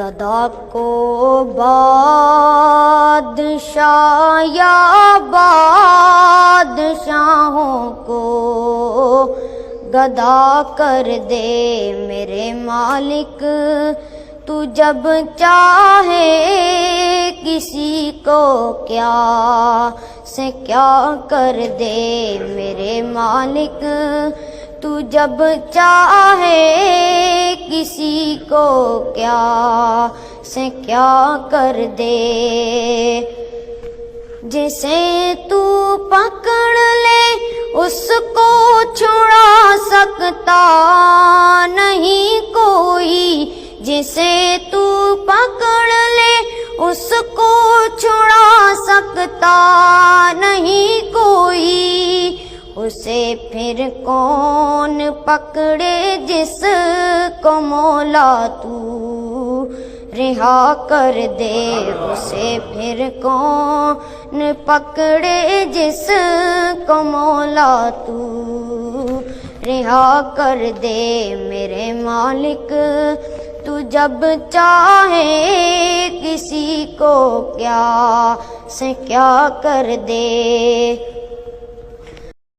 گدا کو بادشاہ یا بادشاہوں کو گدا کر دے میرے مالک، تو جب چاہے کسی کو کیا سے کیا کر دے میرے مالک، تو جب چاہے کسی کو کیا سے کیا کر دے۔ جسے تو پکڑ لے اس کو چھڑا سکتا نہیں کوئی، جسے تو پکڑ لے اس کو چھڑا سکتا نہیں کوئی، اسے پھر کون پکڑے جس کو مولا تو رہا کر دے، اسے پھر کون پکڑے جس کو مولا تو رہا کر دے میرے مالک، تو جب چاہے کسی کو کیا سے کیا کر دے۔